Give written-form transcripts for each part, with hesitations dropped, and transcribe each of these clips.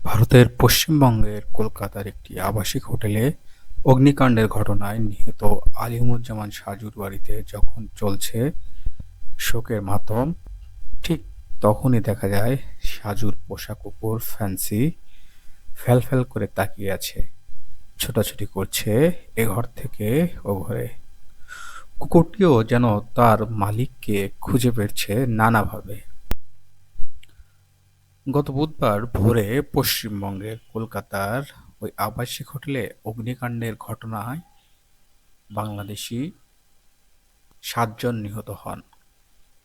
ভারতের পশ্চিমবঙ্গের কলকাতার একটি আবাসিক হোটেলে অগ্নিকাণ্ডের ঘটনায় নিহত আলিমুজ্জামান সাজুর বাড়িতে যখন চলছে শোকের মাতম, ঠিক তখনই দেখা যায় সাজুর পোষা কুকুর ফ্যান্সি ফ্যাল করে তাকিয়ে আছে, ছোটাছুটি করছে এ ঘর থেকে ও ঘরে। কুকুরটিও যেন তার মালিককে খুঁজে পেয়েছে নানাভাবে। গত বুধবার ভোরে পশ্চিমবঙ্গের কলকাতার ওই আবাসিক হোটেলে অগ্নিকাণ্ডের ঘটনায় বাংলাদেশি ৭ জন নিহত হন।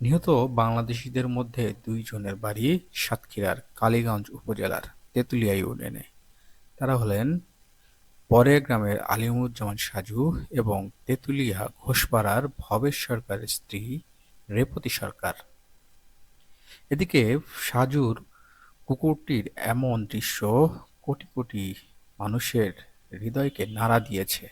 নিহত বাংলাদেশিদের মধ্যে ২ জনের বাড়ি সাতক্ষীরার কালীগঞ্জ উপজেলার তেঁতুলিয়া ইউনিয়নে। তারা হলেন পরের গ্রামের আলিমুজ্জামান সাজু এবং তেঁতুলিয়া ঘোষপাড়ার ভবেশ সরকারের স্ত্রী রেবতী সরকার। এদিকে সাজুর কুকুরটির এমন দৃশ্য কোটি কোটি মানুষের হৃদয়কে নাড়া দিয়েছে।